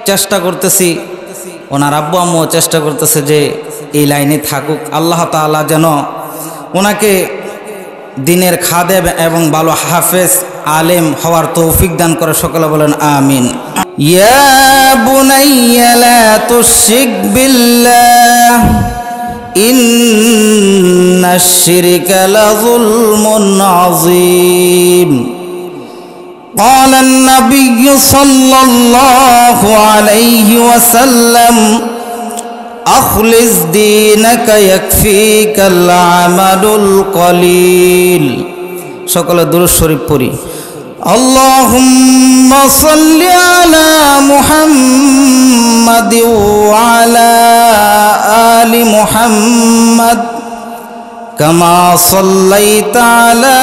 চেষ্টা করতেছি, ওনার আব্বু আম্মুও চেষ্টা করতেছে যে এই লাইনে থাকুক। আল্লাহ তাআলা যেন ওনাকে দিনের খাদেম এবং ভালো হাফেজ আলেম হওয়ার তৌফিক দান করে। সকলে বলেন আমিন। ইয়া বুনাইয়া লা তুশরিক বিল্লাহ ইন্নাশ শিরকা লাযুলমুন আযীম। قال النبي صلى الله عليه وسلم أخلص دينك يكفيك العمل القليل। সকলে দুরূদ শরীফ পড়ি। اللهم صل على محمد وعلى آل محمد كما صليت على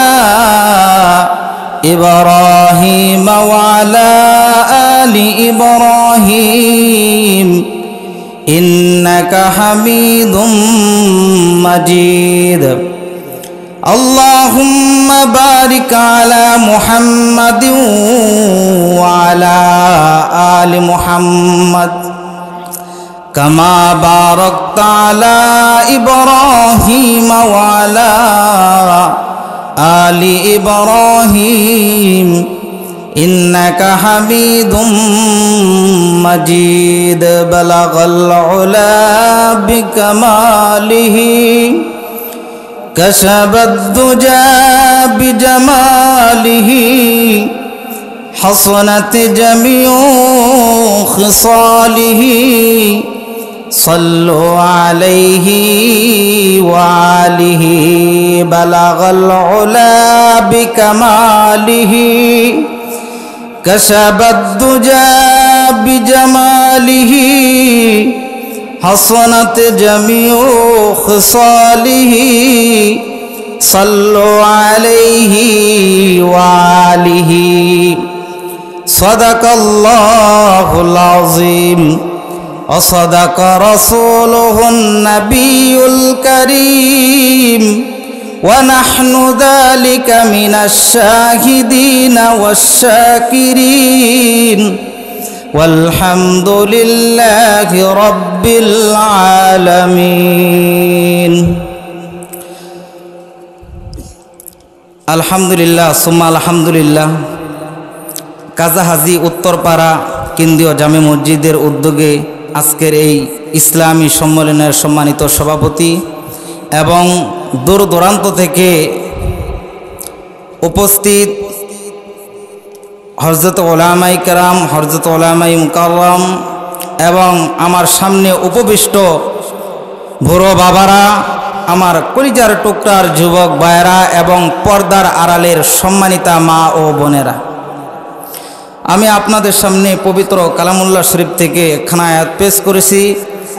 إبراهيم وعلى آل إبراهيم إنك حميد مجيد. اللهم بارك على محمد وعلى آل محمد كما باركت على إبراهيم وعلى آل إبراهيم إنك حميد مجيد. بلغ العلا بكماله كشف الدجى بجماله حصنت جميع خصاله صلوا عليه وآله. بلغ العلا بكماله كشف الدجى بجماله حصنت جميع خصاله صلوا عليه وآله. صدق الله العظيم وصدق رسوله النبي الكريم ونحن ذلك من الشاهدين والشاكرين والحمد لله رب العالمين. আলহামদুলিল্লাহ সুম্মা আলহামদুলিল্লাহ। কাজাহাজি উত্তরপাড়া কেন্দ্রীয় জামে মসজিদের উদ্যোগে আজকের এই ইসলামী সম্মেলনের সম্মানিত সভাপতি এবং দূর দূরান্ত থেকে উপস্থিত হযরত উলামায়ে কেরাম, হযরত উলামায়ে মুকাররম এবং আমার সামনে উপবিষ্ট বুড়ো বাবারা, আমার কলিজার টুকরার যুবক ভাইয়েরা এবং পর্দার আড়ালের সম্মানিতা মা ও বোনেরা, আমি আপনাদের সামনে পবিত্র কালামুল্লাহ শরীফ থেকে একখানা আয়াত পেশ করেছি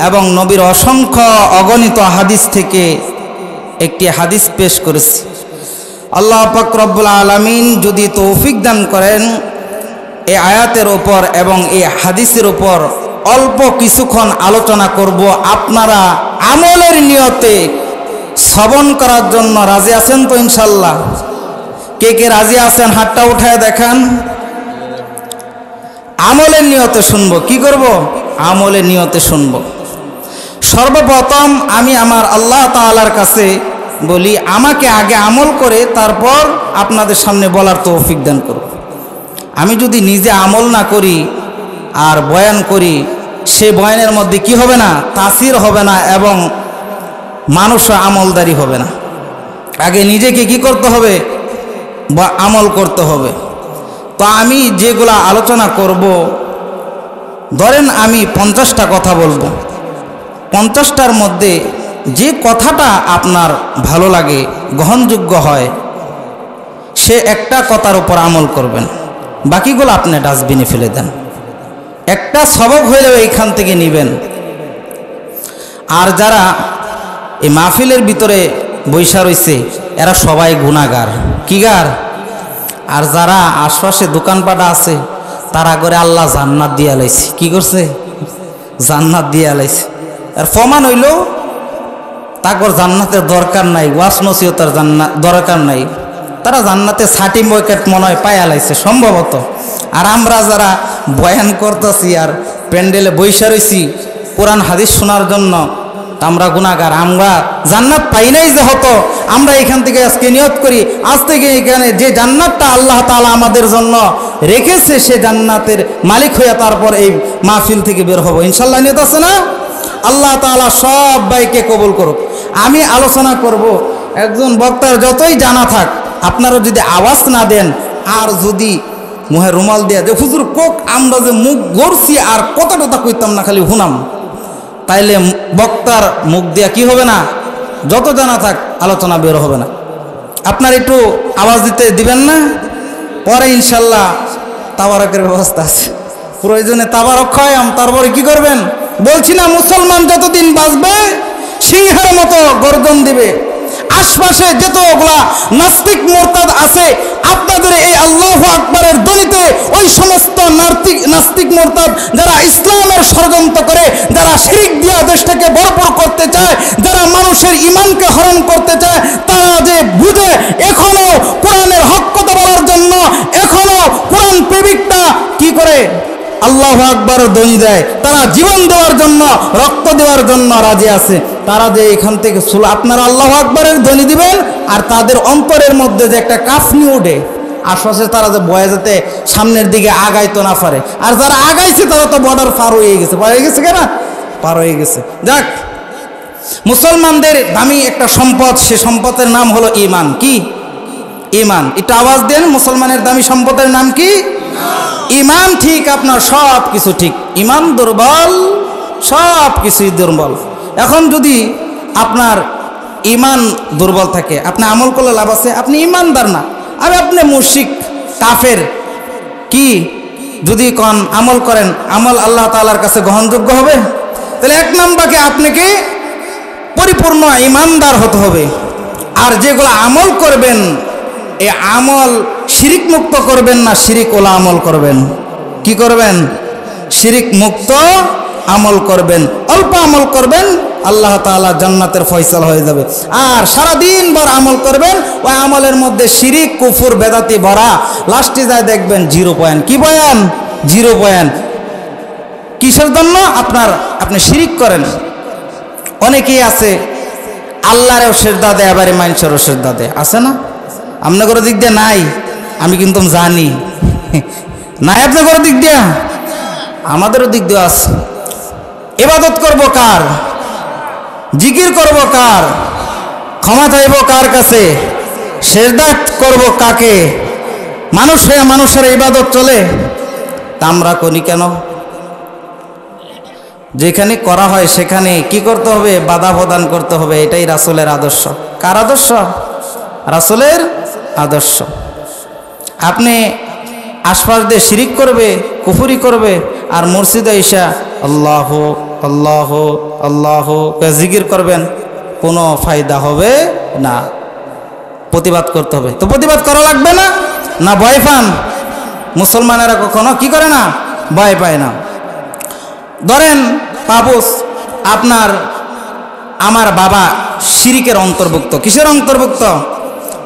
এবং নবীর অসংখ্য অগণিত হাদিস থেকে একটি হাদিস পেশ করেছি। আল্লাহ পাক রব্বুল আলামিন যদি তৌফিক দান করেন, এই আয়াতের ওপর এবং এই হাদিসের ওপর অল্প কিছুক্ষণ আলোচনা করব। আপনারা আমলের নিয়তে শ্রবণ করার জন্য রাজি আছেন তো? ইনশাল্লাহ। কে কে রাজি আছেন হাতটা উঠায় দেখান। আমলের নিয়তে শুনবো। কি করব? আমলের নিয়তে শুনবো। সর্বপ্রথম আমি আমার আল্লাহ তাআলার কাছে বলি, আমাকে আগে আমল করে তারপর আপনাদের সামনে বলার তৌফিক দান করব। আমি যদি নিজে আমল না করি আর বয়ান করি, সে বয়ানের মধ্যে কি হবে না? তাসির হবে না এবং মানুষও আমলদারি হবে না। আগে নিজেকে কি করতে হবে? বা আমল করতে হবে। তো আমি যেগুলা আলোচনা করব, ধরেন আমি 50টা কথা বলবো, 50টার মধ্যে যে কথাটা আপনার ভালো লাগে, গ্রহণযোগ্য হয়, সে একটা কথার উপর আমল করবেন, বাকিগুলো আপনি ডাস্টবিনে ফেলে দেন। একটা সবক হলেও এইখান থেকে নেবেন। আর যারা এই মাহফিলের ভিতরে বৈশা রয়েছে, এরা সবাই গুনাহগার। কি গার? আর যারা আশপাশে দোকানপাটা আছে, তারা করে আল্লাহ জান্নাত দিয়া লাইছে। কি করছে? জান্নাত দিয়া লাইছে। আর প্রমাণ হইল তারপর জান্নাতের দরকার নাই, ওয়াজ নসিহতের দরকার নাই, তারা জান্নাতে সার্টিফিকেট মনে হয় পায়া লাইছে সম্ভবত। আর আমরা যারা বয়ান করতেছি আর প্যান্ডেলে বৈশা রয়েছি কোরআন হাদিস শোনার জন্য, আমরা গুনাহগার, আমরা জান্নাত পাই নাই যে হতো, আমরা এখান থেকে আজকে নিয়ত করি আজ থেকে এখানে যে জান্নাতটা আল্লাহ তাআলা আমাদের জন্য রেখেছে সে জান্নাতের মালিক হয়ে তারপর এই মাহফিল থেকে বের হব ইনশাল্লাহ। নিয়ত আছে না? আল্লাহ তাআলা সবাইকে কবুল করুক। আমি আলোচনা করব, একজন বক্তার যতই জানা থাক আপনারা যদি আওয়াজ না দেন আর যদি মুহে রুমাল দিয়ে যে হুজুর কোক আমরা যে মুখ গড়ছি আর কতটা কইতাম না খালি হুনাম, তাইলে বক্তার মুখ দিয়া কি হবে না, যত জানা থাক আলোচনা বের হবে না। আপনার একটু আওয়াজ দিতে দিবেন না? পরে ইনশাল্লাহ তাবারকের ব্যবস্থা আছে, প্রয়োজনে তাবারক খাওয়াম, তারপরে কি করবেন বলছি না, মুসলমান যতদিন বাঁচবে সিংহের মতো গর্জন দিবে। আশপাশে যতগুলা নাস্তিক মোরতাদ আছে আপনাদের এই আল্লাহু আকবারের ধ্বনিতে ওই সমস্ত নাস্তিক মোরতাদ যারা ইসলামের ষড়যন্ত্র করে, যারা শিরক দিয়া দেশটাকে ভরপুর করতে চায়, যারা মানুষের ঈমানকে হরণ করতে চায়, তারা যে বুঝে এখনো কোরআনের হক কথা বলার জন্য এখনো কোরআন প্রেমিকটা কি করে আল্লাহু আকবারের ধ্বনি দেয়, তারা জীবন দেওয়ার জন্য রক্ত দেওয়ার জন্য রাজি আছে, তারা যে এখান থেকে আপনারা আল্লাহু আকবারের ধ্বনি দিবেন আর তাদের অন্তরের মধ্যে যে একটা কাফনি ওঠে আশপাশে, তারা যে বয়ে যেতে সামনের দিকে আগাইতো না পারে, আর যারা আগাইছে তারা তো বর্ডার পার হয়ে গেছে, পার হয়ে গেছে কেন, পার হয়ে গেছে। যাক, মুসলমানদের দামি একটা সম্পদ, সে সম্পদের নাম হলো ঈমান। কি? ঈমান। একটু আওয়াজ দেন, মুসলমানের দামি সম্পদের নাম কি? ঈমান। ঠিক, আপনার সব কিছু ঠিক। ঈমান দুর্বল, সব কিছুই দুর্বল। এখন যদি আপনার ঈমান দুর্বল থাকে, আপনি আমল করলে লাভ আছে? আপনি ঈমানদার না, আর আপনি মুশরিক কাফের। কি যদি কোন আমল করেন, আমল আল্লাহ তাআলার কাছে গ্রহণযোগ্য হবে? তাহলে এক নম্বরকে আপনাকে পরিপূর্ণ ঈমানদার হতে হবে। আর যেগুলো আমল করবেন এই আমল শিরিক মুক্ত করবেন না, শিরিক ওলা আমল করবেন। কি করবেন? শিরিক মুক্ত আমল করবেন, অল্প আমল করবেন, আল্লাহ তাআলা জান্নাতের ফয়সালা হয়ে যাবে। আর সারাদিন ভর আমল করবেন, ওই আমলের মধ্যে শিরিক কুফর বেদাতি ভরা, লাস্টে যায় দেখবেন 0 পয়েন্ট। কি পয়েন্ট? 0 পয়েন্ট। কিসের জন্য? আপনি শিরিক করেন। অনেকেই আছে আল্লাহরেও সেজদা দেয়, এবারে মানুষেরও সেজদা দেয়, আছে না? আপনাদের দিক দিয়ে নাই, আমি কিন্তু জানি নাই আপনাদের দিক দিয়ে, আমাদেরও দিক দিয়ে আছে। ইবাদত করব কার? জিকির করব কার? ক্ষমা চাইব কার কাছে? সেজদা করব কাকে? মানুষ হয়ে মানুষের ইবাদত চলে, তা আমরা করি কেন? যেখানে করা হয় সেখানে কি করতে হবে? বাধা প্রদান করতে হবে। এটাই রাসূলের আদর্শ। কার আদর্শ? রাসূলের আদর্শ। আপনি আশপাশ দিয়ে শিরিক করবে, কুফরি করবে, আর মসজিদে এসে আল্লাহ আল্লাহ আল্লাহ জিকির করবেন, কোনো ফায়দা হবে না। প্রতিবাদ করতে হবে। তো প্রতিবাদ করা লাগবে না? না ভয় পান? মুসলমানেরা কখনো কি করে না? ভয় পায় না। ধরেন পাবুস, আমার বাবা শিরিকের অন্তর্ভুক্ত। কিসের অন্তর্ভুক্ত?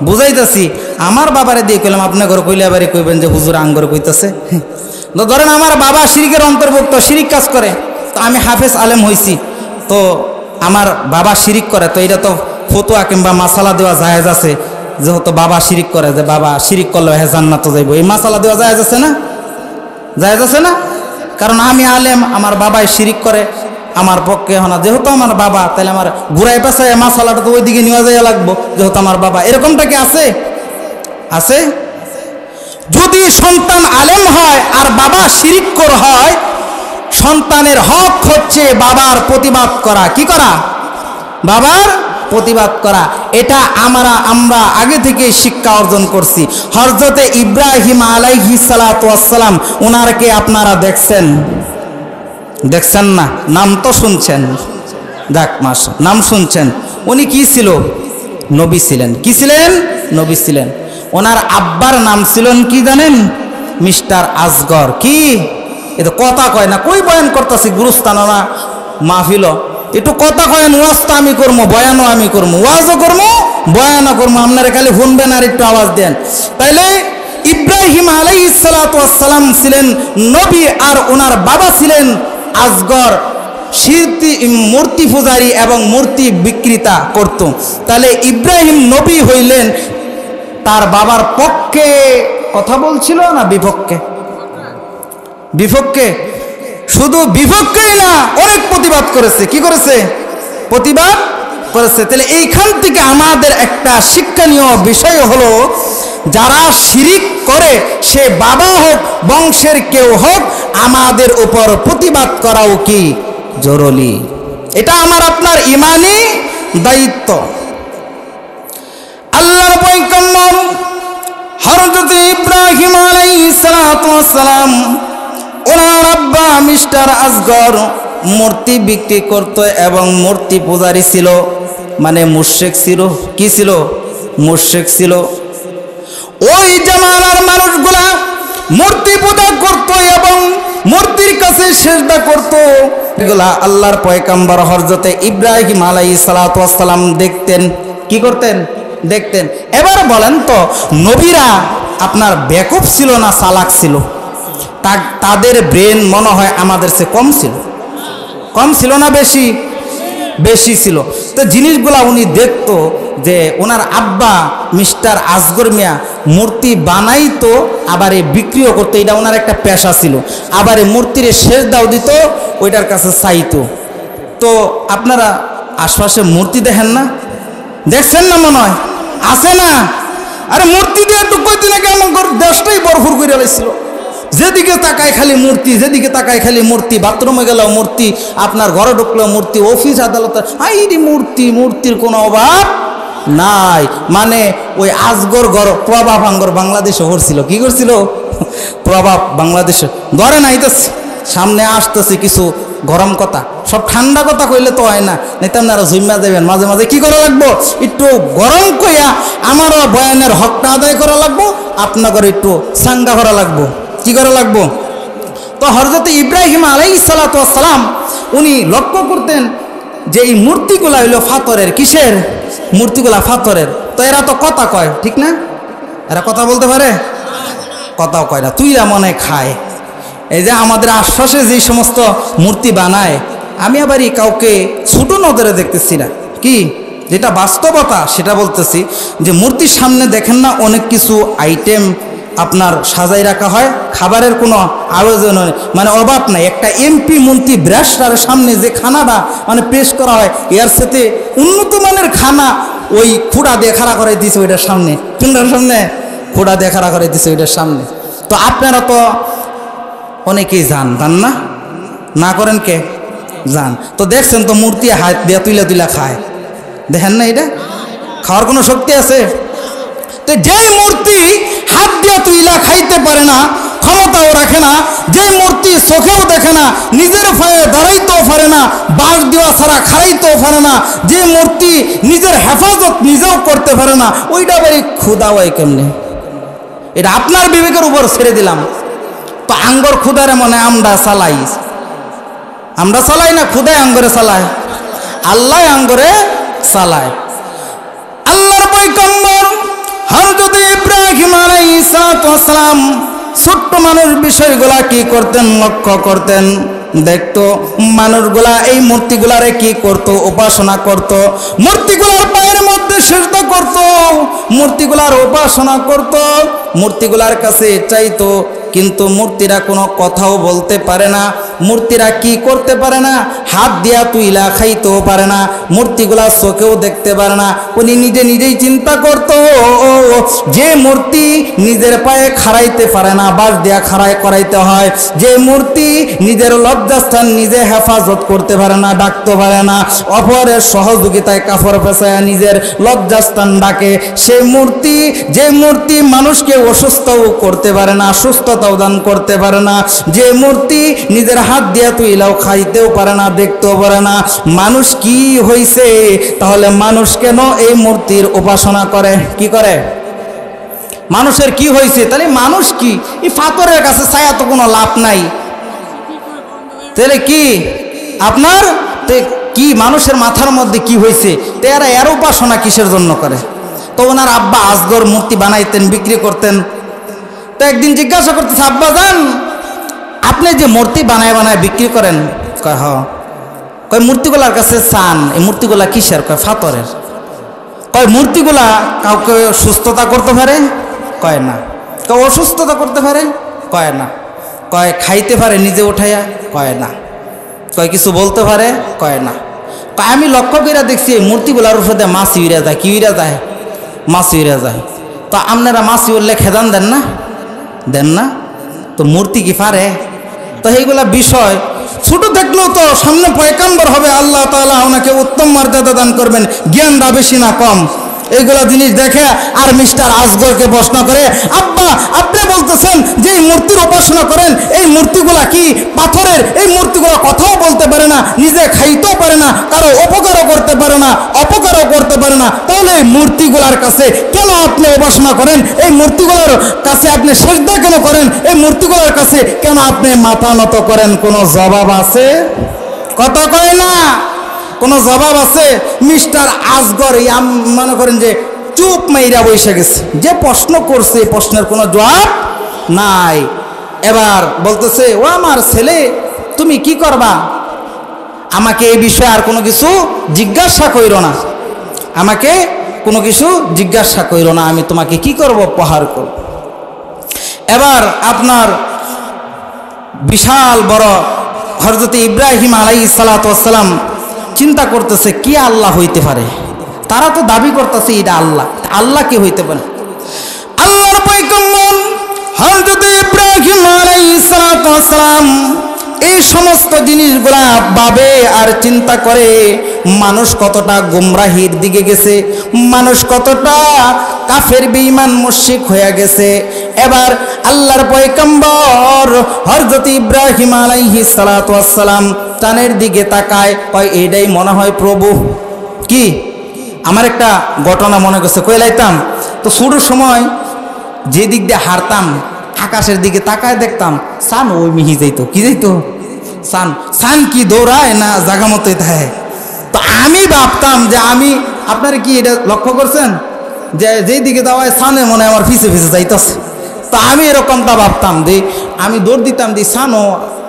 বুঝাইতেছি। আমার বাবারে দিয়ে কইলাম, আপনি ঘরে কইলে আবারই কইবেন যে হুজুর আঙ্গর কইতেছে। তো ধরেন আমার বাবা শিরিকের অন্তর্ভুক্ত, শিরিক কাজ করে, তো আমি হাফেজ আলেম হইছি, তো আমার বাবা শিরিক করে, তো এটা তো ফতোয়া কিংবা মাসালা দেওয়া জায়েজ আছে, যেহেতু বাবা শিরিক করে, যে বাবা শিরিক করলে হ্যাঁ জান্নাত যাইব, এই মাসালা দেওয়া জায়েজ আছে না? জায়েজ আছে না? কারণ আমি আলেম, আমার বাবাই শিরিক করে, আমার পক্ষে না, যেহেতু আমার বাবা, তাহলে আমার ঘুরাই পেছায় মাসালাটা তো ওইদিকে নিয়ে যাওয়া লাগবো, যেহেতু আমার বাবা। এরকমটা কি আছে? আছে। যদি সন্তান আলেম হয় আর বাবা শিরিকখোর হয়, সন্তানের হক হচ্ছে বাবার প্রতিবাদ করা। কি করা? বাবার প্রতিবাদ করা। এটা আমরা আগে থেকে শিক্ষা অর্জন করছি। হযরতে ইব্রাহিম আলাইহিস সালাতু ওয়াস সালাম, ওনারকে আপনারা দেখছেন? দেখছেন না? নাম তো শুনছেন। দেখ মাস নাম শুনছেন। উনি কি ছিল? নবী ছিলেন। কি ছিলেন? নবী ছিলেন। ওনার আব্বার নাম ছিলেন কি জানেন? মিস্টার আসগর। কি এটা কথা কয় না, কই বয়ান করতেছি গুরুস্থান না মাহফিল, একটু কথা কয়েন। ওয়াজ তো আমি করবো, বয়ানও আমি করবো, ওয়াজও করবো, বয়ানও করবো, আপনারা খালি শুনবেন আর একটু আওয়াজ দেন। তাইলে ইব্রাহিম আলাইহিস সালাতু ওয়াস সালাম ছিলেন নবী, আর ওনার বাবা ছিলেন আসগর মূর্তি পূজারী এবং মূর্তি বিক্রেতা করত। তাহলে ইব্রাহিম নবী হইলেন তার বাবার পক্ষে কথা বলছিল না বিপক্ষে? বিপক্ষে। শুধু বিপক্ষেই না, অনেক প্রতিবাদ করেছে। কি করেছে? প্রতিবাদ করেছে। তাহলে এইখান থেকে আমাদের একটা শিক্ষণীয় বিষয় হলো, যারা শিরিক করে, সে বাবা হোক বংশের কেউ হোক, আমাদের উপর প্রতিবাদ করাও কি জরুরি। এটা আমার আপনার ইমানি দায়িত্ব। আল্লাহর পয়গম্বর হযরত ইব্রাহিম আলাইহিস সালাতু ওয়াস সালাম, ওনার আব্বা মিস্টার আসগর মূর্তি বিক্রি করত এবং মূর্তি পূজারী ছিল, মানে মুশরিক ছিল। কি ছিল? মুশরিক ছিল। ওই জামানার মানুষগুলা মূর্তি পূজা করত এবং মূর্তির কাছে সিজদা করত। এগুলা আল্লাহর পয়গম্বর হযরত ইব্রাহিম আলাইহিস সালাতু ওয়াস সালাম দেখতেন। কি করতেন? দেখতেন। এবার বলেন তো, নবীরা আপনার বেকুব ছিল না চালাক ছিল? তাদের ব্রেন মনে হয় আমাদের চেয়ে কম ছিল। কম ছিল না বেশি? বেশি ছিল। তো জিনিসগুলা উনি দেখতো যে ওনার আব্বা মিস্টার আসগর মিয়া মূর্তি বানাইতো, আবার এ বিক্রিও করতো। এটা ওনার একটা পেশা ছিল। আবার এই মূর্তির সেজদাও দিত, ওইটার কাছে চাইতো। তো আপনারা আশপাশে মূর্তি দেখেন না? দেখছেন না? মনে হয় আছে না? আরে মূর্তি দিয়ে একটু কইতে নাকি আমার দেশটাই বরফুর করে লাইছিল। যেদিকে তাকায় খালি মূর্তি, যেদিকে তাকায় খালি মূর্তি। বাথরুমে গেলেও মূর্তি, আপনার ঘরে ঢুকলেও মূর্তি, অফিস আদালতে আইডি মূর্তি। মূর্তির কোনো অভাব নাই। মানে ওই আসগর গড় প্রভাব আঙ্গর বাংলাদেশে করছিল। কি করছিল? প্রভাব বাংলাদেশে ধরে নাইতেছে। সামনে আসতেছে কিছু গরম কথা, সব ঠান্ডা কথা কইলে তো হয় না, নেতা আপনারা জুম্মা দেবেন। মাঝে মাঝে কি করা লাগবো? একটু গরম কইয়া আমারও বয়ানের হকটা আদায় করা লাগবো, আপনাদের একটু সাঙ্গা করা লাগবো। কি করা লাগবো? তো হযরত ইব্রাহিম আলাইহিস সালাতু ওয়াস সালাম উনি লক্ষ্য করতেন যে এই মূর্তিগুলা হইল ফাতরের। কিসের? মূর্তিগুলা ফাতরের। তো এরা তো কথা কয়, ঠিক না? এরা কথা বলতে পারে? কথাও কয় না, তুইরা মনে খায়। এই যে আমাদের আশপাশে যে সমস্ত মূর্তি বানায়, আমি আবারই কাউকে ছোট নজরে দেখতেছি না। কি যেটা বাস্তবতা সেটা বলতেছি, যে মূর্তির সামনে দেখেন না অনেক কিছু আইটেম আপনার সাজাই রাখা হয়, খাবারের কোনো আয়োজন মানে অভাব নাই। একটা এমপি মন্ত্রী ব্রাস্টার সামনে যে খানাটা মানে পেশ করা হয়, এর সাথে উন্নত মানের খানা ওই খুঁড়া দিয়ে খাড়া করে দিয়েছে ওইটার সামনে। কোনটার সামনে? খুঁড়া দিয়ে খাড়া করে দিয়েছে ওইটার সামনে। তো আপনারা তো অনেকেই যান না? না করেন কে? যান। তো দেখছেন তো মূর্তি হাত দিয়ে তুইলা তুইলা খায়, দেখেন না? এটা খাওয়ার কোনো শক্তি আছে? তো যে মূর্তি হাত দিয়ে তুইলা খাইতে পারে না, ক্ষমতাও রাখে না, যে মূর্তি চোখেও দেখে না, নিজের পায়ে দাঁড়াইতেও পারে না, বাঁশ দেওয়া ছাড়া খাড়াইতেও পারে না, যে মূর্তি নিজের হেফাজত নিজেও করতে পারে না, ওইটা বাড়ি ক্ষুদা হয় কেমনে? এটা আপনার বিবেকের উপর ছেড়ে দিলাম। তো আঙ্গর ক্ষুদারে মনে আমরা চালাই? আমরা চালাই না, ক্ষুদায় আঙ্গরে চালায়? আল্লাহ আঙ্গরে চালায়। আল্লাহর পয়গম্বর হযরত ইব্রাহিম আলাইহিস সালাম ছোট্ট মানুষ বিষয়গুলা কি করতেন? লক্ষ্য করতেন, দেখতো মানুষগুলা এই মূর্তিগুলারে কি করত? উপাসনা করত। মূর্তিগুলার পায়ের মধ্যে সিজদা করত, মূর্তিগুলার উপাসনা করত, মূর্তিগুলার কাছে চাইতো। কিন্তু মূর্তিরা কোনো কথাও বলতে পারে না, মূর্তিরা কি করতে পারে না? হাত দিয়া তুইলা খাইতেও পারে না, মূর্তিগুলা চোখেও দেখতে পারে না। উনি নিজে নিজেই চিন্তা করত, যে মূর্তি নিজের পায়ে খাড়াইতে পারে না, বাঁশ দিয়া খাড়াই করাইতে হয়, যে মূর্তি নিজের লজ্জাস্থান নিজে হেফাজত করতে পারে না, ডাকতে পারে না, অপরের সহযোগিতায় কাপড় পেঁচায় নিজের লজ্জাস্থান ডাকে, সে মূর্তি, যে মূর্তি মানুষকে অসুস্থও করতে পারে না, সুস্থতাও দান করতে পারে না, যে মূর্তি নিজের হাত দিয়া তুইলাও খাইতেও পারে না, দেখতেও পারে না, মানুষ কি হইছে? তাহলে মানুষ কেন এই মূর্তির উপাসনা করে? কি করে? মানুষের কি হয়েছে? তাহলে মানুষ কি এই ফাতরের কাছে ছায়া তো কোনো লাভ নাই। তাহলে কি আপনার কি মানুষের মাথার মধ্যে কি হয়েছে? তো এরা এর উপাসনা কিসের জন্য করে? তো ওনার আব্বা আসগর মূর্তি বানাইতেন, বিক্রি করতেন। তো একদিন জিজ্ঞাসা করতেছে, আব্বা জান আপনি যে মূর্তি বানায় বানায় বিক্রি করেন, কয় হ। কয় মূর্তিগুলার কাছে চান, এই মূর্তিগুলা কিসের? কয় ফাতরের। কয় মূর্তিগুলা কাউকে সুস্থতা করতে পারে? কয় না। কয় অসুস্থতা করতে পারে? কয় না। কয় খাইতে পারে নিজে উঠাইয়া? কয় না। কয় কিছু বলতে পারে? কয় না। কয় আমি লক্ষ্য করে দেখছি এই মূর্তিগুলার উপরে মাছি উড়ে যায়। কি উড়ে যায়? মাছি উড়ে যায়। তো আপনারা মাছি উঠলে খেদান দেন না? দেন না? তো মূর্তি কি পারে? তো এইগুলা বিষয় ছোট থাকলেও তো সামনে পয়গাম্বর হবে, আল্লাহ তাআলা ওনাকে উত্তম মর্যাদা দান করবেন, জ্ঞানটা বেশি না কম। এইগুলা জিনিস দেখে আর মিস্টার আসগরকে প্রশ্ন করে, আব্বা আপনি বলতেছেন যে এই মূর্তির উপাসনা করেন, এই মূর্তিগুলা কি পাথরের? এই মূর্তিগুলা কথাও বলতে পারে না, নিজে খাইতেও পারে না, কারো উপকারও করতে পারে না, অপকারও করতে পারে না, তাহলে এই মূর্তিগুলার কাছে কেন আপনি উপাসনা করেন? এই মূর্তিগুলোর কাছে আপনি সিজদা কেন করেন? এই মূর্তিগুলোর কাছে কেন আপনি মাথা নত করেন? কোনো জবাব আছে? কথা কয় না, কোনো জবাব আছে? মিস্টার আসগর মনে করেন যে চুপ মাইরা বসে গেছে, যে প্রশ্ন করছে প্রশ্নের কোনো জবাব নাই। এবার বলতেছে, ও আমার ছেলে তুমি কি করবা? আমাকে এই বিষয়ে আর কোনো কিছু জিজ্ঞাসা কইর না, আমাকে কোনো কিছু জিজ্ঞাসা কইর না, আমি তোমাকে কি করব? প্রহার করব। এবার আপনার বিশাল বড় হযরত ইব্রাহিম আলাইহিস সালাতু ওয়াস সালাম চিন্তা করতেছে কি আল্লাহ হইতে পারে? তারা তো দাবি করতেছে এটা আল্লাহ, আল্লাহ কি হইতে পারে? আল্লাহর পয়গম্বর হযরত ইব্রাহিম আলাইহিস সালাতু ওয়াস সালাম এই সমস্ত জিনিসগুলা ভাবে আর চিন্তা করে, মানুষ কতটা গুমরাহির দিকে গেছে, মানুষ কতটা কাফের বেঈমান মুশরিক হয়ে গেছে। এবার আল্লাহর পয়গম্বর হযরত ইব্রাহিম আলাইহিস সালাতু ওয়াস সালাম চানের দিকে তাকায়, কয় এইটাই মনে হয় প্রভু। কি আমার একটা ঘটনা মনে করছে, কই লাইতাম তো ছোটোর সময় যে দিক দিয়ে হারতাম আকাশের দিকে তাকায় দেখতাম সান ওই মিহি যাইতো। কি যাইতো? সান। সান কি দৌড়ায় না জাগা মতোই থাকে? তো আমি ভাবতাম যে আমি, আপনারা কি এটা লক্ষ্য করছেন যে যেই দিকে যাওয়ায় সানে মনে আমার পিছে পিছে যাইতেছে? তো আমি এরকমটা ভাবতাম যে আমি দৌড় দিতাম যে সানও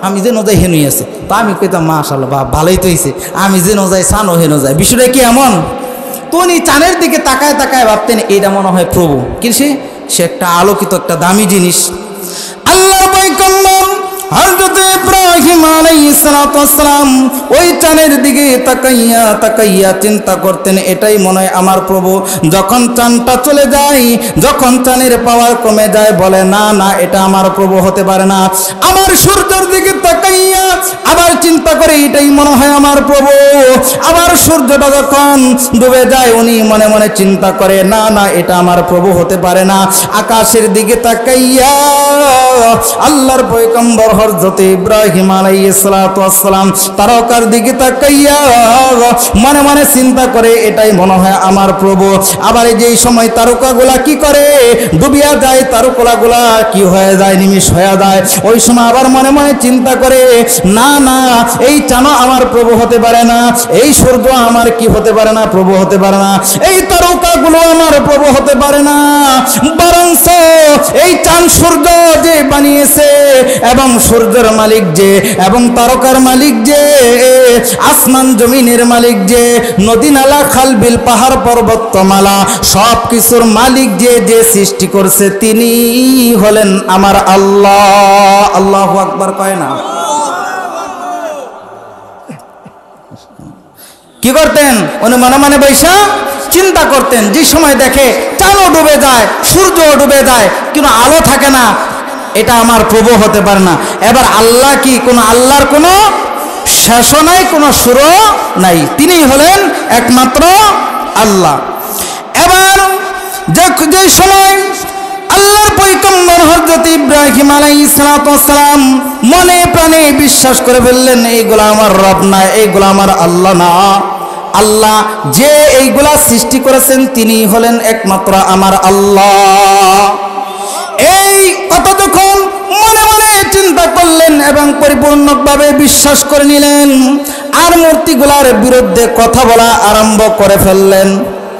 আমি যেন যাই হেনুই আছে। তো আমি কইতাম মাশাআল্লাহ বা ভালোই তো হয়েছে, আমি যেন যাই সানও হেন যায়। বিষয়টা কি এমন? তো উনি চানের দিকে তাকায় তাকায় ভাবতেন এইটা মনে হয় প্রভু, কিন্তু সে একটা আলোকিত একটা দামি জিনিস। আল্লাহর পয়গম্বর হযরত ইব্রাহিম আলাইহিস সালাতু ওয়াস সালাম ওই চানের দিকে তাকাইয়া তাকাইয়া চিন্তা করতেন এটাই মনে হয় আমার প্রভু। যখন চাঁদটা চলে যায়, যখন চাঁদের পাওয়ার কমে যায়, বলে না না এটা আমার প্রভু হতে পারে না। আবার সূর্যের দিকে তাকাইয়া আবার চিন্তা করে এটাই মনে হয় আমার প্রভু। আবার সূর্যটা যখন ডুবে যায় উনি মনে মনে চিন্তা করে না না এটা আমার প্রভু হতে পারে না। আকাশের দিকে তাকাইয়া আল্লাহর পয়গম্বর হযরত ইব্রাহিম আলাইহিস সালাতু ওয়াস সালাম তারকার দিকে তাকাইয়া মনে মনে চিন্তা করে এটাই মনে হয় আমার প্রভু। আবার এই যে সময় তারকাগুলা কি করে? ডুবিয়া যায়, তারকাগুলা কি হয়ে যায়? নিমিষ হয়ে যায়। ওই সময় আবার মনে মনে চিন্তা করে না না এই চাঁদও আমার প্রভু হতে পারে না, এই সূর্য আমার কি হতে পারে না? প্রভু হতে পারে না, এই তারকাগুলো আমার প্রভু হতে পারে না। বরঞ্চ এই চাঁদ সূর্য যে বানিয়েছে এবং সূর্যের মালিক যে এবং তারকার মালিক যে, আসমান জমিনের মালিক যে, নদী নালা খাল বিল পাহাড় পর্বতমালা সব কিছুর মালিক যে, যে সৃষ্টি করছে তিনি হলেন আমার আল্লাহ। আল্লাহু আকবার কয় না? কি করতেন উনি? মনে মনে বৈশা চিন্তা করতেন। যে সময় দেখে চাঁদও ডুবে যায়, সূর্যও ডুবে যায়, কিন্তু আলো থাকে না, এটা আমার প্রভু হতে পারে না। এবার আল্লাহ কি? কোনো আল্লাহর কোনো শেষও নাই, কোনো শুরু নাই, তিনি হলেন একমাত্র আল্লাহ। এবার যে সময় আল্লাহর পয়গম্বর হযরত ইব্রাহিম আলাইহিস সালাতু ওয়াস সালাম মনে প্রাণে বিশ্বাস করে ফেললেন এইগুলা আমার রব না, এইগুলা আমার আল্লাহ না, আল্লাহ যে এইগুলা সৃষ্টি করেছেন তিনি হলেন একমাত্র আমার আল্লাহ। এই কথা যখন মনে মনে চিন্তা করলেন এবং পরিপূর্ণভাবে বিশ্বাস করে নিলেন আর মূর্তিগুলার বিরুদ্ধে কথা বলা আরম্ভ করে ফেললেন,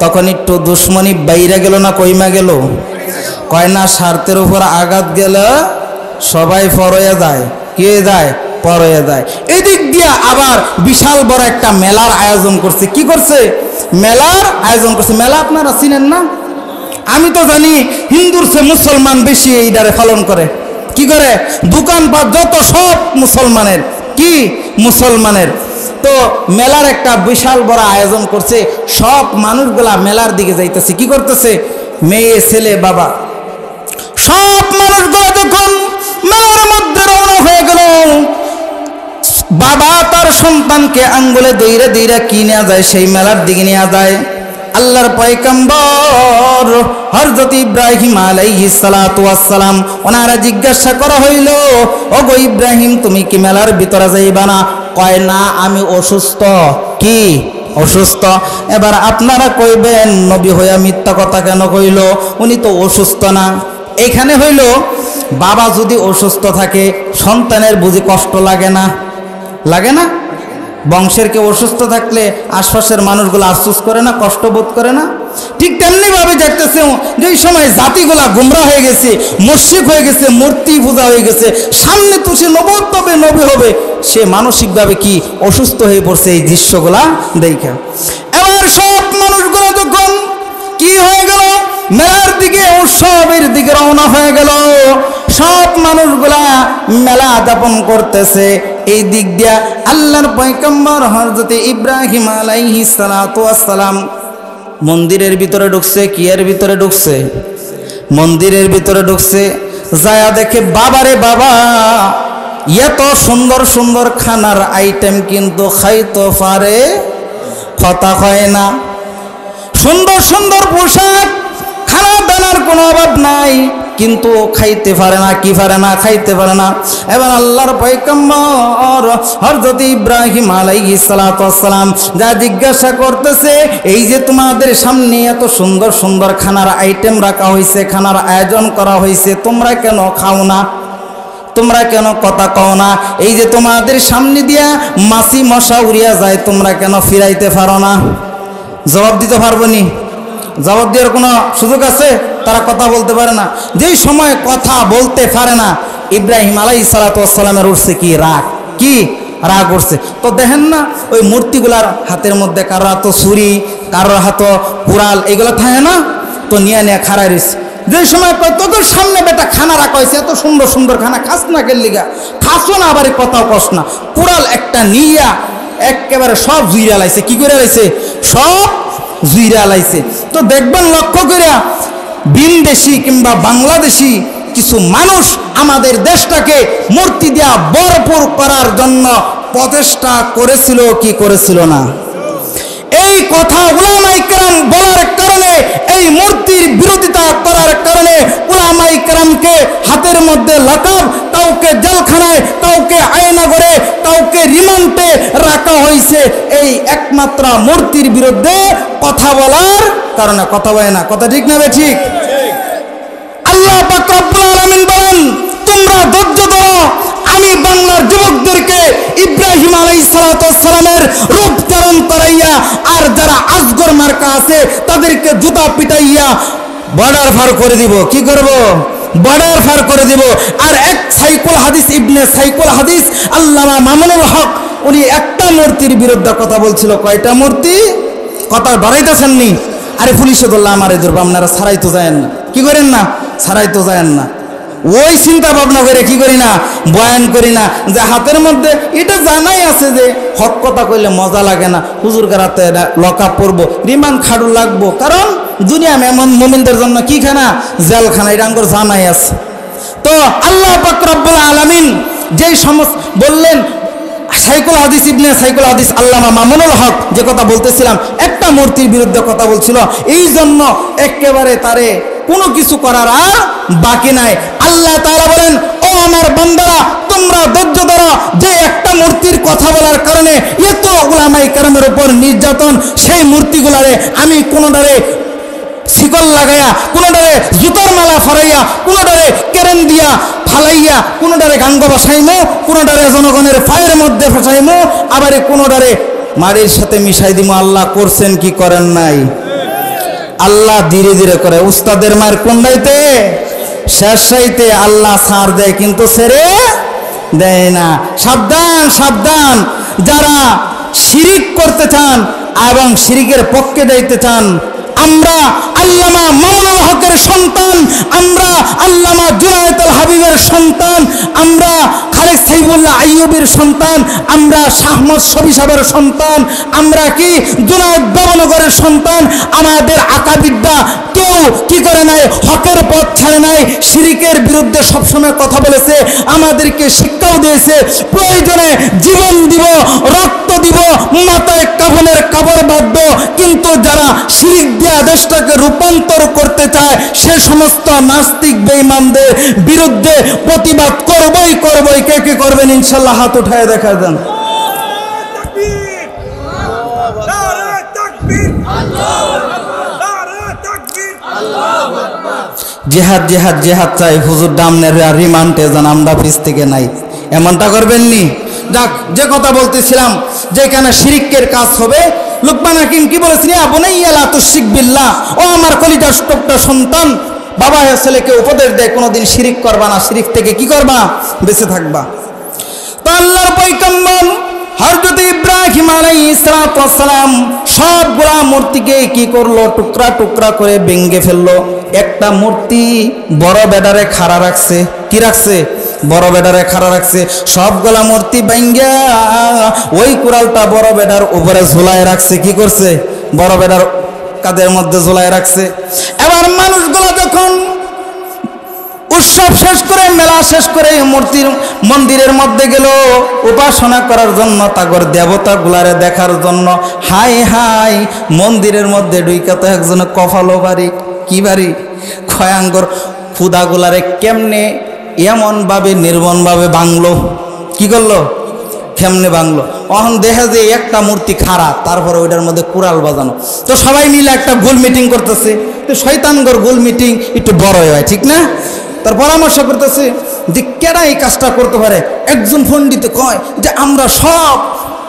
তখন একটু দুশ্মনী বাইরে গেল না কইমা গেল? কয় না স্বার্থের উপর আঘাত গেলে সবাই ফরয়ে যায়, কি হয়ে যায়? পরয়ে যায়। এদিক দিয়া আবার বিশাল বড় একটা মেলার আয়োজন করছে। কি করছে? মেলার আয়োজন করছে। মেলা আপনারা চিনেন না? আমি তো জানি হিন্দুর চেয়ে মুসলমান বেশি এইটারে পালন করে। কি করে? দোকানপাট যত সব মুসলমানের। কি? মুসলমানের। তো মেলার একটা বিশাল বড় আয়োজন করছে, সব মানুষগুলা মেলার দিকে যাইতেছে। কি করতেছে? মেয়ে ছেলে বাবা সব মানুষগুলো যখন মেলার মধ্যে রওনা হয়ে গেল, বাবা তার সন্তানকে আঙ্গুলে দইরা দইরা কি নেওয়া যায়? সেই মেলার দিকে নেওয়া যায়। আল্লাহর পয়গম্বর হযরত ইব্রাহিম আলাইহিস সালাতু ওয়াস সালাম, ওনারা জিজ্ঞাসা করা হইল, ওগো ইব্রাহিম তুমি কি মেলার ভিতরে যাইবা না? কয় না, আমি অসুস্থ। কি? অসুস্থ। এবার আপনারা কইবেন নবী হইয়া মিথ্যা কথা কেন কইল? উনি তো অসুস্থ না। এখানে হইল বাবা যদি অসুস্থ থাকে সন্তানের বুঝি কষ্ট লাগে না? লাগে না? বংশের কেউ অসুস্থ থাকলে আশপাশের মানুষগুলো আফসোস করে না? কষ্ট বোধ করে না? ঠিক তেমনিভাবে দেখতেছে যে এই সময় জাতিগুলা গুমরা হয়ে গেছে, মুশরিক হয়ে গেছে, মূর্তি পূজা হয়ে গেছে, সামনে তো সে নবী হবে, সে মানসিকভাবে কি অসুস্থ হয়ে পড়ছে এই দৃশ্যগুলা দেখা। এবার সব মানুষগুলো যখন কি হয়ে গেল, মেলার দিকে উৎসবের দিকে রওনা হয়ে গেল, সব মানুষগুলা মেলা যাপন করতেছে। এই দিক দিয়া আল্লাহর পয়গম্বর হযরত ইব্রাহিম আলাইহিস সালাতু ওয়াস সালাম মন্দিরের ভিতরে ঢুকছে। কি এর ভিতরে ঢুকছে? মন্দিরের ভিতরে ঢুকছে। যায়া দেখে বাবারে বাবা, এত সুন্দর সুন্দর খানার আইটেম কিন্তু খাইতে পারে, কথা হয় না। সুন্দর সুন্দর পোশাক, খানা দানার কোনো অভাব নাই, কিন্তু খাইতে পারে না। কি পারে না? খাইতে পারে না। এবার আল্লাহর পয়গম্বর হযরত ইব্রাহিম আলাইহিস সালাতু ওয়াস সালাম যা জিজ্ঞাসা করতেছে, এই যে তোমাদের সামনে এত সুন্দর সুন্দর খানার আইটেম রাখা হয়েছে, খানার আয়োজন করা হয়েছে, তোমরা কেন খাও না? তোমরা কেন কথা কও না? এই যে তোমাদের সামনে দিয়া মাছি মশা উড়িয়া যায়, তোমরা কেন ফিরাইতে পারো না? জবাব দিতে পারবো নি? জবাব দেওয়ার কোনো সুযোগ আছে? তারা কথা বলতে পারে না। যেই সময় কথা বলতে পারে না, ইব্রাহিম আলাইহিস সালাতু ওয়াস সালামের উঠছে কি? রাগ। কি? রাগ উঠছে। তো দেখেন না ওই মূর্তিগুলার হাতের মধ্যে কারোর হাত ছুরি, কারোর হাত কুড়াল, এগুলো থাকে না? তো নিয়ে নিয়ে খাড়াই রয়েছে। যে সময় তোদের সামনে বেটা খানা রাখা হয়েছে, এত সুন্দর সুন্দর খানা, খাস না গেল্লিগা? খাসো না, আবার কথাও কস না। কুড়াল একটা নিয়া একেবারে সব জুইরা লাইছে। কি করে লাইছে? সব জুইরা লাইছে। তো দেখবেন লক্ষ্য করিয়া বিনদেশি কিংবা বাংলাদেশি কিছু মানুষ আমাদের দেশটাকে মূর্তি দিয়া ভরপুর করার জন্য প্রচেষ্টা করেছিল কি করেছিল না? এই কথা উলামায়ে কেরাম বলার কারণে, এই মূর্তির বিরোধিতা করার কারণে উলামায়ে কেরামকে হাতের মধ্যে লাকাব, কাউকে জেলখানায়, কাউকে আয়নাঘরে, কাউকে রিমান্ডে রাখা হয়েছে এই একমাত্র মূর্তির বিরুদ্ধে কথা বলার কারণে। কথা বলে না? কথা ঠিক না? ঠিক। আল্লাহ পাক রব্বুল আলামিন বলেন, তোমরা ধৈর্য ধরো, আমি বাংলার যুবকদেরকে ইব্রাহিম আলাইহিস সালাতু ওয়াস সালামের রূপ ধারণ করাইয়া, আর যারা আজগর মার্কা আছে তাদেরকে জুতা পিটাইয়া বর্ডার পার করে দিব। কি করব? বর্ডার পার করে দিব। আর এক সাইকুল হাদিস, ইবনে সাইকুল হাদিস আল্লামা মামুনুল হক, উনি একটা মূর্তির বিরুদ্ধে কথা বলছিল। কয়টা মূর্তি? কথা বাড়াইতেছেন নি? আরে পুলিশে ধরলে আমার এই ধরবো, আপনারা ছাড়াই তো যায়েন না। কি করেন না? ছাড়াই তো যায়েন না। ওই চিন্তা ভাবনা করে কি করি না? বয়ান করি না যে হাতের মধ্যে এটা জানাই আছে যে হক কথা কইলে মজা লাগে না, হুজুর গারাতে লকআপ পড়বো, রিমান্ড খাড়ু লাগবো, কারণ দুনিয়া এমন মুমিনদের জন্য কি খানা? জেলখানা। এটা আমার জানাই আছে। তো আল্লাহ পাক রব্বুল আলামিন যেই সমস্ত বললেন, সাইকুল হাদিস, ইবনে সাইকুল হাদিস আল্লামা মামুনুল হক যে কথা বলতেছিলাম, একটা মূর্তির বিরুদ্ধে কথা বলছিল, এই জন্য একেবারে তারে কোনো কিছু করার আর বাকি নাই। আল্লাহ তাআলা বলেন, ও আমার বান্দারা, তোমরা ধৈর্য ধরো, যে একটা মূর্তির কথা বলার কারণে এত উলামায়ে কেরামের উপর নির্যাতন, সেই মূর্তিগুলারে আমি কোনোটারে শিকল লাগাইয়া, কোনোটারে জুতোর মালা ফরাইয়া, কোনোটারে কেরেন দিয়া ফালাইয়া, কোনোটারে গাঙ্গ বসাইমো, কোনোটারে জনগণের পায়ের মধ্যে ফসাইমো, আবার কোনোটারে মাটির সাথে মিশাই দিমো। আল্লাহ করছেন কি করেন নাই? আল্লাহ ধীরে ধীরে করে। উস্তাদের মায়ের কোন রাইতে? শেষ রাইতে আল্লাহ ছাড় দেয়, কিন্তু ছেড়ে দেয় না। সাবধান সাবধান, যারা শিরিক করতে চান এবং শিরিকের পক্ষে যাইতে চান, আমরা আল্লামা মাওলানা হকের সন্তান, আমরা আল্লামা জুনায়েদুল হাবিবের সন্তান, আমরা খালেদ সাইফুল্লাহ আইয়ুবের সন্তান, আমরা শাহমদ শফি সাহেবের সন্তান, আমরা কি জুনায়েদ বাবনগরের সন্তান। আমাদের আকাবিদ্যা কেউ কি করে নাই, হকের পথ ছাড়ে নাই, শিরিকের বিরুদ্ধে সবসময় কথা বলেছে, আমাদেরকে শিক্ষাও দিয়েছে। প্রয়োজনে জীবন দিব, রক্ত দিব, মাথায় কাফনের কাপড় বাঁধব, কিন্তু যারা শিরিক দিয়ে দেশটাকে রূপান্তর করতে চায় সে সমস্ত নাস্তিক বেঈমানদের বিরুদ্ধে প্রতিবাদ করবই করবই। কে কে করবেন ইনশাআল্লাহ হাত উঠায় দেখা দেন। জিহাদ জিহাদ জিহাদ চাই, হুজুর ডামনের রিমান্ডে যান, আমরা পিছ থেকে নাই, এমনটা করবেননি। যাক, যে কথা বলতেছিলাম, যেখানে শিরিকের কাজ হবে, লুকমান হাকিম কি বলেছেন, ইয়া বুনাইয়া লা তুশরিক বিল্লাহ, ও আমার কলিজার টুকরা সন্তান, বাবা ছেলেকে উপদেশ দেয় কোনোদিন শিরিক করবা না, শিরিক থেকে কি করবা, বেঁচে থাকবা। তো আল্লাহর পয়গম্বর হযরত ইব্রাহিম আলাইহিস সালাম সবগুলা মূর্তিকে কি করলো, টুকরা টুকরা করে ভেঙে ফেললো। একটা মূর্তি বড় বেডারে খাড়া রাখছে, কি রাখছে, বড় বেডারে খাড়া রাখছে। সবগুলা মূর্তি ভাঙ্গা ওই কুড়ালটা বড় বেডার উপরে ঝুলায় রাখছে, কি করছে, বড় বেডার কাদের মধ্যে ঝুলায় রাখছে। এবার মানুষগুলো যখন উৎসব শেষ করে, মেলা শেষ করে মূর্তির মন্দিরের মধ্যে গেল উপাসনা করার জন্য, তাগর দেবতা গুলারে দেখার জন্য, হাই হাই মন্দিরের মধ্যে ঢুইকা তো একজনে কপালো বাড়ি, কি বাড়ি, খয়াঙ্গর খুদাগুলারে কেমনে এমনভাবে নির্মমভাবে ভাঙলো, কি করলো, কেমনে ভাঙলো। অহন দেখা যে একটা মূর্তি খারাপ, তারপরে ওইটার মধ্যে কুড়াল বাজানো। তো সবাই মিলে একটা গোল মিটিং করতেছে। তো শয়তানগর গোল মিটিং একটু বড় হয়, ঠিক না? তার পরামর্শ করতেছে যে কেডা এই কাজটা করতে পারে। একজন পণ্ডিত কয় যে আমরা সব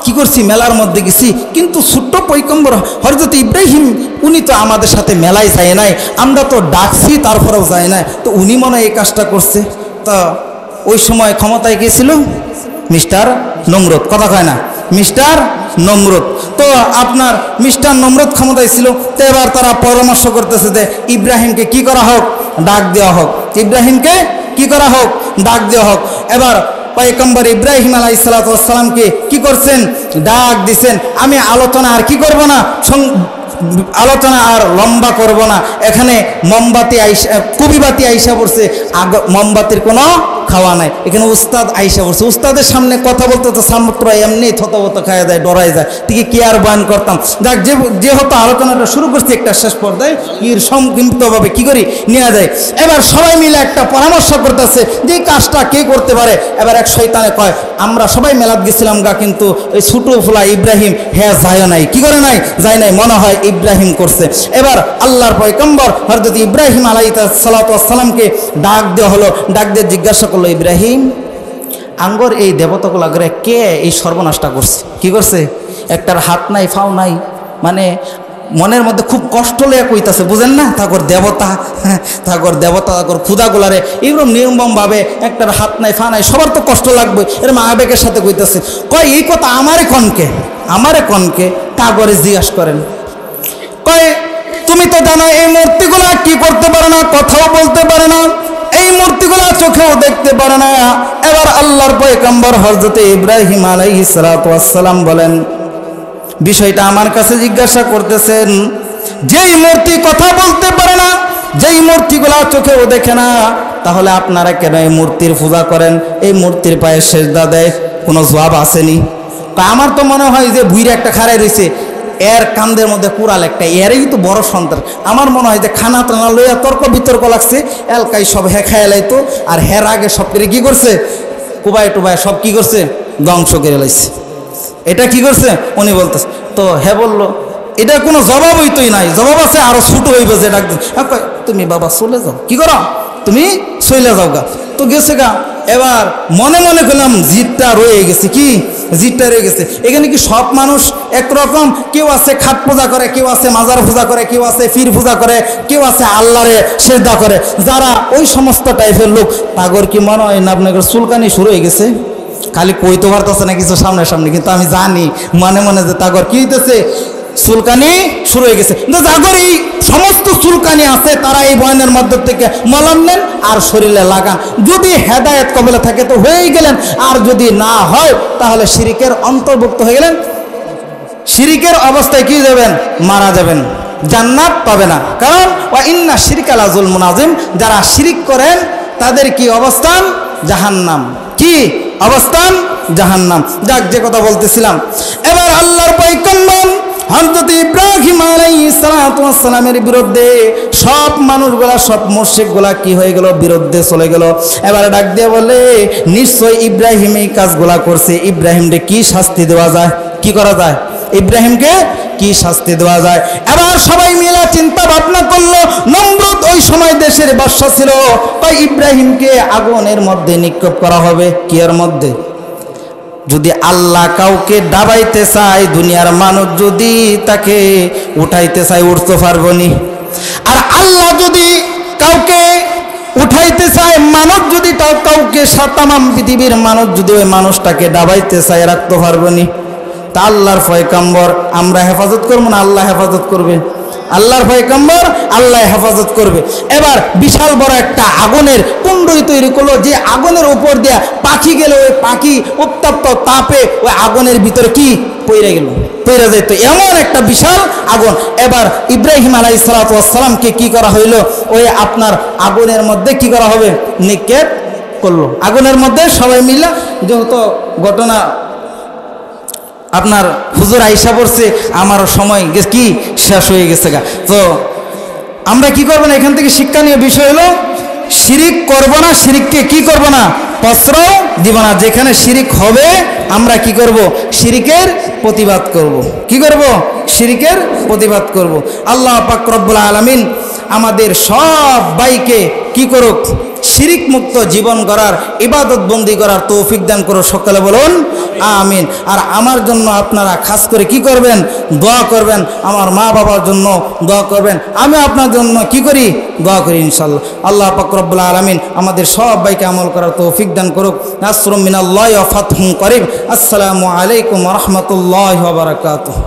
কি করছি, মেলার মধ্যে গেছি, কিন্তু ছোট্ট পয়গম্বর হযরত ইব্রাহিম উনি তো আমাদের সাথে মেলায় যায় নাই, আমরা তো ডাকছি তারপরেও যায় নাই, তো উনি মনে হয় এই কাজটা করছে। তা ওই সময় ক্ষমতায় গিয়েছিল মিস্টার নমরুদ, কথা কয় না, মিস্টার নমরুদ। তো আপনার মিস্টার নমরুদ ক্ষমতায় ছিল। তো এবার তারা পরামর্শ করতেছে যে ইব্রাহিমকে কি করা হোক, ডাক দেওয়া হোক, ইব্রাহিমকে কি করা হোক, ডাক দেওয়া হোক। এবার পয়গম্বর ইব্রাহিম আলাইহিস সালামকে কি করছেন, ডাক দিছেন। আমি আলোচনা আর কি করব না, আলোচনা আর লম্বা করব না। এখানে মোমবাতি আইসা, কবিবাতি আইসা পড়ছে, মোমবাতির কোনো খাওয়া নাই। এখানে উস্তাদ আইসা পড়ছে, উস্তাদের সামনে কথা বলতে তো ছাত্র এমনি থতবত খাওয়া যায়, ডরাই যায়, ঠিক কি আর বয়ান করতাম। যাক, যেহেতু আলোচনাটা শুরু করছি, একটা শেষ পর্যায়ে সংক্ষিপ্তভাবে কি করি নেওয়া যায়। এবার সবাই মিলে একটা পরামর্শ করতেছে যে কাজটা কে করতে পারে। এবার এক শয়তানে কয়, আমরা সবাই মেলাত গেছিলাম গা, কিন্তু ওই ছোটো ফুলা ইব্রাহিম হ্যাঁ যায় নাই, কি করে নাই, যায় নাই, মনে হয় ইব্রাহিম করছে। এবার আল্লাহর পয়গম্বর হযরত ইব্রাহিম আলাইহিস সালামকে ডাক দেওয়া হলো। ডাক দিয়ে জিজ্ঞাসা করলো, ইব্রাহিম আঙ্গর এই দেবতাগুলো আগে কে এই সর্বনাশটা করছে, কি করছে, একটার হাত নাই ফাও নাই, মানে মনের মধ্যে খুব কষ্ট লেগে কইতাছে, বুঝেন না, তাকর দেবতা, তাকর দেবতা, তাকর ক্ষুদাগুলারে এরকম নির্মমভাবে একটার হাত নাই ফা নাই, সবার তো কষ্ট লাগবে, এরকম আবেগের সাথে কইতাছে। কয় এই কথা আমারে কনকে, আমারে কনকে, তাগরে জিজ্ঞাসা করেন। কয় তুমি তো জানো এই মূর্তিগুলা কি করতে পারে না, কথাও বলতে পারে না, এই মূর্তিগুলা চোখেও দেখতে পারে না। এবার আল্লাহর পয়গম্বর হযরত ইব্রাহিম আলাইহিস সালাম বলেন, বিষয়টা আমার কাছে জিজ্ঞাসা করতেছেন, যেই মূর্তি কথা বলতে পারে না, যেই মূর্তিগুলা চোখেও দেখে না, তাহলে আপনারা কেন এই মূর্তির পূজা করেন, এই মূর্তির পায়ে সেজদা দেয়, কোনো জবাব আসেনি। আমার তো মনে হয় যে ভুইরে একটা খাড়াই রয়েছে, এর কান্দের মধ্যে কুড়াল একটা, এরই তো বড় সন্তান। আমার মনে হয় যে খানা টানা লইয়া তর্ক বিতর্ক লাগছে, এলকাই সব হ্যাঁ খায় লাইতো, আর হের আগে সব করে কি করছে, কুবাই টুবাই সব কি করছে, ধ্বংস করে লাইছে। এটা কি করছে উনি বলতেছে। তো হ্যাঁ বললো, এটা কোনো জবাব হইতোই নাই, জবাব আছে আরো ছোট হইবে যে ডাক, তুমি বাবা চলে যাও, কি করো তুমি, চলে যাও গা। তো গেছে গা। এবার মনে মনে করলাম জিদটা রয়ে গেছে, কি জিদটা রয়ে গেছে। এখানে কি সব মানুষ একরকম, কেউ আছে খাট পূজা করে, কেউ আছে মাজার পূজা করে, কেউ আছে পীর পূজা করে, কেউ আছে আল্লাহরে সেজদা করে। যারা ওই সমস্ত টাইপের লোক, তাগর কি মনে হয় না আপনাদের চুলকানি শুরু হয়ে গেছে? খালি কইতে পারতেছে না কিছু সামনে সামনে, কিন্তু আমি জানি মনে মনে যে তাগর কি হইতেছে, চুলকানি শুরু হয়ে গেছে। যাগর এই সমস্ত চুলকানি আছে তারা এই বয়ানের মধ্য থেকে মলম নেন আর শরীরে লাগান। যদি হেদায়েত কবলে থাকে তো হয়েই গেলেন, আর যদি না হয় তাহলে শিরিকের অন্তর্ভুক্ত হয়ে গেলেন। শিরিকের অবস্থায় কি যাবেন, মারা যাবেন, জান্নাত পাবে না। কারণ ওয়া ইন্না শিরকা লা যুলমুন আযীম, যারা শিরিক করেন তাদের কি অবস্থান, জাহান্নাম। কি অবস্থান, জাহান্নাম। যাক, যে কথা বলতেছিলাম, এবার আল্লাহর পয়গম্বর হযরত ইব্রাহিম আলাইহিস সালাতু ওয়াস সালামের বিরুদ্ধে সব মানুষগুলা, সব মুশরিকগুলা কি হয়ে গেল, বিরুদ্ধে চলে গেল। এবার ডাক দিয়ে বলে, নিশ্চয় ইব্রাহিম এই কাজগুলা করছে, ইব্রাহিমকে কি শাস্তি দেওয়া যায়, কি করা যায়, ইব্রাহিমকে কি শাস্তি দেওয়া যায়। এবার সবাই মিলে চিন্তা ভাবনা করলো। নমরুদ ওই সময় দেশের বাদশা ছিল, তাই ইব্রাহিমকে আগুনের মধ্যে নিক্ষেপ করা হবে। কি এর মধ্যে? যদি আল্লাহ কাউকে ডাবাইতে চায়, দুনিয়ার মানুষ যদি তাকে উঠাইতে চায়, উঠতে পারবো নি। আর আল্লাহ যদি কাউকে উঠাইতে চায়, মানুষ যদি কাউকে, তামাম পৃথিবীর মানুষ যদি ওই মানুষটাকে ডাবাইতে চায়, রাখতে পারবো নি। তা আল্লাহর পয়গম্বর আমরা হেফাজত করবো না আল্লাহ হেফাজত করবে? আল্লাহর পয়গম্বর আল্লাহ হেফাজত করবে। এবার বিশাল বড় একটা আগুনের কুণ্ডই তৈরি করলো, যে আগুনের উপর দিয়ে পাখি গেল, ওই পাখি উত্তপ্ত তাপে ওই আগুনের ভিতরে কি পইরা গেল, পইরা যেত, এমন একটা বিশাল আগুন। এবার ইব্রাহিম আলাইহিস সালাতু ওয়াস সালামকে কি করা হইল, ওই আপনার আগুনের মধ্যে কি করা হবে, নিক্ষেপ করলো। আগুনের মধ্যে সবাই মিলে, যেহেতু ঘটনা আপনার হুজুর আইসা পড়ছে, আমারও সময় কি শেষ হয়ে গেছে গা। তো আমরা কি করবো না, এখান থেকে শিক্ষণীয় বিষয় হলো শিরিক করব না, শিরিককে কি করব না, প্রশ্রয় দিব না। যেখানে শিরিক হবে আমরা কি করব, শিরিকের প্রতিবাদ করব। কি করব, শিরিকের প্রতিবাদ করব। আল্লাহ পাক রব্বুল আলামিন আমাদের সব ভাইকে কি করুক, শিরিক মুক্ত জীবন গড়ার, ইবাদত বন্দি করার তৌফিক দান করো। সকলে বলুন আমিন। আর আমার জন্য আপনারা খাস করে কি করবেন, দোয়া করবেন। আমার মা বাবার জন্য দোয়া করবেন। আমি আপনার জন্য কি করি, দোয়া করি ইনশাআল্লাহ। আল্লাহ পাক রব্বুল আলামিন আমাদের সব ভাইকে আমল করার তৌফিক দান করুক। নাসরুম মিনাল্লাহি ওয়া ফাতহুন করিব। আসসালামু আলাইকুম ওয়া রাহমাতুল্লাহি ওয়া বারাকাতুহু।